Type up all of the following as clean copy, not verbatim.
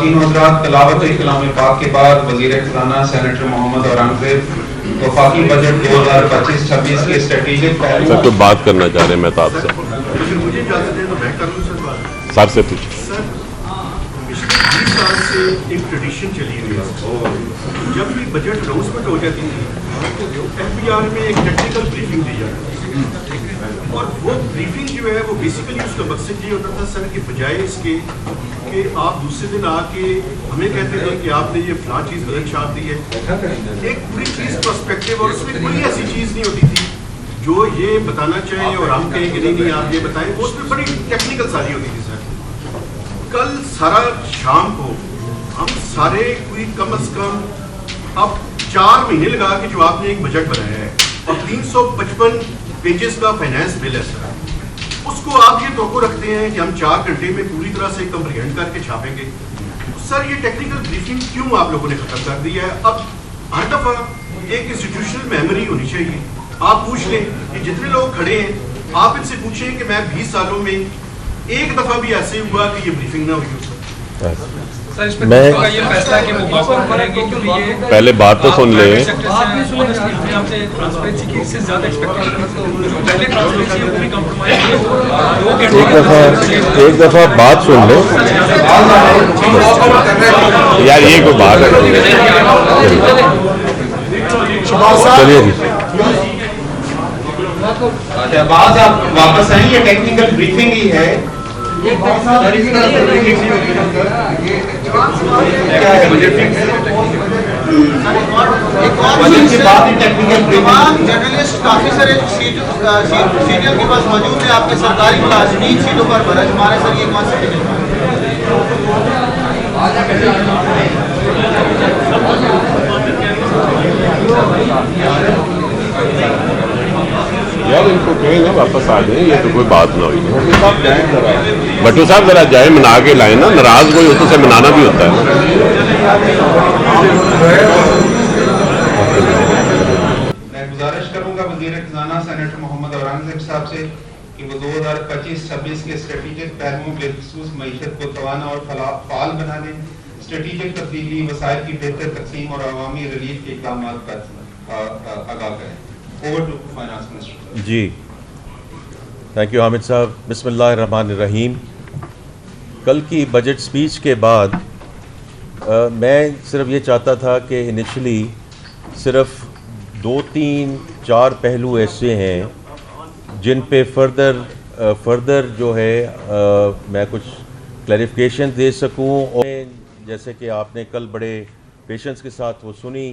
خواتین و حضرات، تلاوت کلام پاک کے بعد وزیر خزانہ سینیٹر محمد اورنگزیب وفاقی بجٹ 2025-26 کے اسٹریٹجک پہلو سر کوئی بات کرنا چاہ رہے ہیں میں تو آپ سے مجھے اجازت دیں تو میں کروں سر بات. سر سے پوچھیں. سر پچھلے 20 سال سے ایک ٹریڈیشن چلی ہوئی ہے، جب بھی بجٹ اناؤنسمنٹ ہو جاتی تھی ایف بی آر میں ایک ٹیکنیکل بریفنگ دی جاتی تھی، اور وہ بریفنگ جو ہے وہ بیسیکلی اس کا مقصد یہ ہوتا تھا سر کہ بجائے اس کے کہ آپ دوسرے دن آ کے ہمیں کہتے تھے کہ آپ نے یہ فلاں چیز غلط چھاپ دی ہے، ایک پوری چیز پرسپیکٹیو اور اس میں کوئی ایسی چیز نہیں ہوتی تھی جو یہ بتانا چاہیں اور ہم کہیں کہ نہیں آپ یہ بتائیں، اس میں بڑی ٹیکنیکل ساری ہوتی تھی. سر کل سارا شام کو ہم سارے کوئی کم از کم اب 4 مہینے لگا کے جو آپ نے ایک بجٹ بنایا ہے اور 355 پیجز کا فائنانس بل ہے سر، اس کو آپ یہ توقع رکھتے ہیں کہ ہم 4 گھنٹے میں پوری طرح سے کمپریہینڈ کر کے چھاپیں گے. سر یہ ٹیکنیکل بریفنگ کیوں آپ لوگوں نے ختم کر دی ہے؟ اب ہر دفعہ ایک انسٹیٹیوشنل میموری ہونی چاہیے. آپ پوچھ لیں کہ جتنے لوگ کھڑے ہیں آپ ان سے پوچھیں کہ میں 20 سالوں میں ایک دفعہ بھی ایسے ہوا کہ یہ بریفنگ نہ ہوئی ہو. میں پہلے بات تو سن لیں. ایک دفعہ بات سن لیں یار، یہ کوئی بات ہے. چلیے جی شہباز آپ واپس آئیں، یہ ٹیکنیکل بریفنگ ہی ہے. جرنلسٹ کافی سارے سیریل کے پاس موجود ہیں، آپ کے سرکاری ملازمین سیٹوں پر برج مارے سر، یہ کون سے یار ان کو کہیں گے واپس آ جائیں، یہ تو کوئی بات نہ ہوئی. بٹو صاحب ذرا جائیں منا کے لائیں نا، ناراض کوئی ہوتا سے منانا بھی ہوتا ہے. میں گزارش کروں گا وزیر خزانہ سینیٹر محمد اورنگزیب صاحب سے کہ وہ 2025-26 کے اسٹریٹجک پہلوؤں بالخصوص معیشت کو توانا اور فعال بنانے، اسٹریٹجک تبدیلی، وسائل کی بہتر تقسیم اور عوامی ریلیف کے اقدامات پر آگاہ کریں. جی تھینک یو حامد صاحب. بسم اللہ الرحمن الرحیم. کل کی بجٹ سپیچ کے بعد میں صرف یہ چاہتا تھا کہ انیشلی صرف 2-3-4 پہلو ایسے ہیں جن پہ فردر جو ہے میں کچھ کلیریفیکیشن دے سکوں، اور جیسے کہ آپ نے کل بڑے پیشنس کے ساتھ وہ سنی.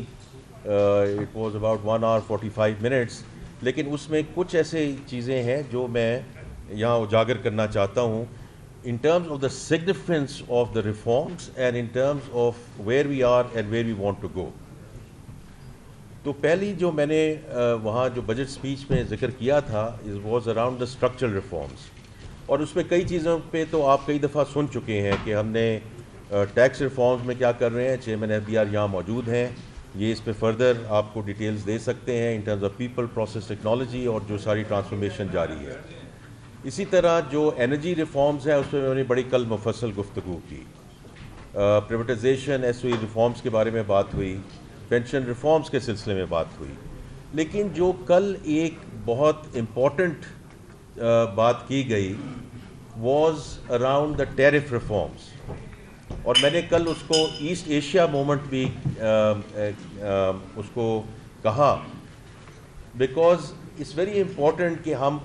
It was about 1 hour 45 minutes، لیکن اس میں کچھ ایسے چیزیں ہیں جو میں یہاں اجاگر کرنا چاہتا ہوں in terms of the significance of the reforms and in terms of where we are and where we want to go. تو پہلی جو میں نے وہاں جو بجٹ سپیچ میں ذکر کیا تھا it was around the structural reforms، اور اس میں کئی چیزوں پہ تو آپ کئی دفعہ سن چکے ہیں کہ ہم نے ٹیکس ریفارمز میں کیا کر رہے ہیں. چیئرمین ایف بی آر یہاں موجود ہیں، یہ اس پہ فردر آپ کو ڈیٹیلز دے سکتے ہیں in terms of people, process, technology اور جو ساری ٹرانسفارمیشن جاری ہے. اسی طرح جو انرجی ریفارمز ہیں اس پہ میں نے بڑی کل مفصل گفتگو کی. پریویٹائزیشن، ایس او ای ریفارمز کے بارے میں بات ہوئی، پینشن ریفارمز کے سلسلے میں بات ہوئی. لیکن جو کل ایک بہت امپورٹنٹ بات کی گئی was around the tariff reforms, اور میں نے کل اس کو ایسٹ ایشیا موومنٹ بھی اس کو کہا، بیکاز اٹس ویری امپورٹنٹ کہ ہم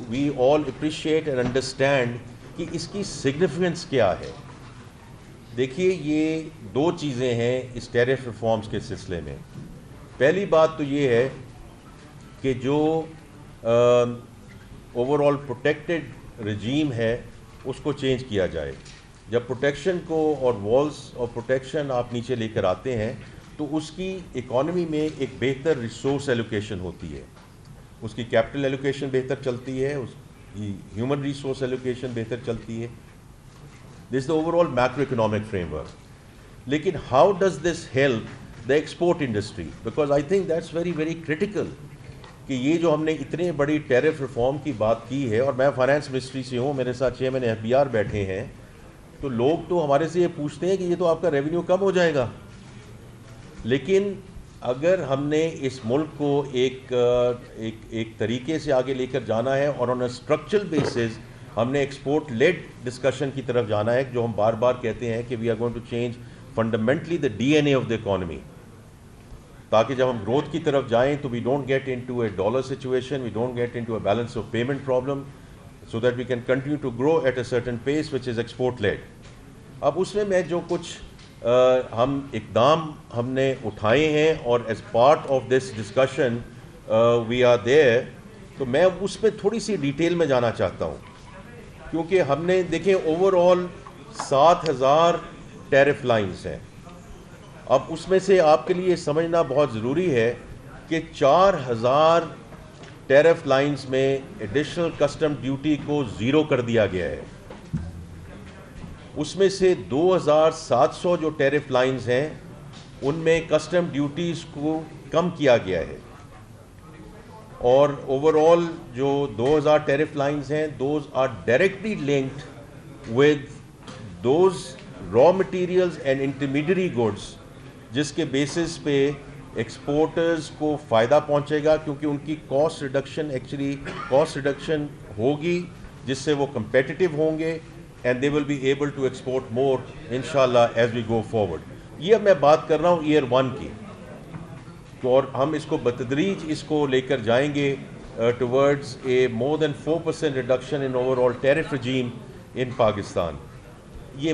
وی آل اپریشیٹ اینڈ انڈرسٹینڈ کہ اس کی سگنیفیکنس کیا ہے. دیکھیے یہ 2 چیزیں ہیں اس ٹیرف ریفارمز کے سلسلے میں. پہلی بات تو یہ ہے کہ جو اوور آل پروٹیکٹڈ رجیم ہے اس کو چینج کیا جائے. جب پروٹیکشن کو اور والز اور پروٹیکشن آپ نیچے لے کر آتے ہیں تو اس کی اکانومی میں ایک بہتر ریسورس ایلوکیشن ہوتی ہے، اس کی کیپٹل ایلوکیشن بہتر چلتی ہے، اس کی ہیومن ریسورس ایلوکیشن بہتر چلتی ہے. This the overall macroeconomic framework. لیکن how does this help the export industry? Because I think that's very very critical کہ یہ جو ہم نے اتنے بڑی ٹیرف ریفارم کی بات کی ہے، اور میں فائنانس منسٹری سے ہوں، میرے ساتھ چیئرمین ایف بی آر بیٹھے ہیں، تو لوگ تو ہمارے سے یہ پوچھتے ہیں کہ یہ تو آپ کا ریونیو کم ہو جائے گا. لیکن اگر ہم نے اس ملک کو ایک طریقے سے آگے لے کر جانا ہے اور آن اے اسٹرکچرل بیسس ہم نے ایکسپورٹ لیڈ ڈسکشن کی طرف جانا ہے, جو ہم بار بار کہتے ہیں کہ we are going to change fundamentally the D N A of the economy, تاکہ جب ہم گروتھ کی طرف جائیں تو we don't get into a dollar situation, we don't get into a balance of payment problem, so that we can continue to grow at a certain pace which is export led. اب اس میں جو کچھ ہم اقدام ہم نے اٹھائے ہیں اور as part of this discussion we are there, تو میں اس پہ تھوڑی سی ڈیٹیل میں جانا چاہتا ہوں, کیونکہ ہم نے دیکھیں اوور آل 7,000 ٹیرف لائنز ہیں. اب اس میں سے آپ کے لیے سمجھنا بہت ضروری ہے کہ 4,000 ٹیرف لائنز میں ایڈیشنل کسٹم ڈیوٹی کو زیرو کر دیا گیا ہے. اس میں سے 2,700 جو ٹیرف لائنز ہیں ان میں کسٹم ڈیوٹیز کو کم کیا گیا ہے, اور اوور آل جو 2,000 ٹیرف لائنز ہیں those are directly linked with those raw materials and intermediary goods, جس کے بیسس پہ ایکسپورٹرز کو فائدہ پہنچے گا, کیونکہ ان کی کاسٹ ریڈکشن ہوگی, جس سے وہ کمپیٹیٹیو ہوں گے and they will be able to export more انشاءاللہ ایز وی گو فارورڈ. یہ اب میں بات کر رہا ہوں ایئر 1 کی, اور ہم اس کو بتدریج اس کو لے کر جائیں گے towards a more than 4% reduction in overall tariff regime in Pakistan.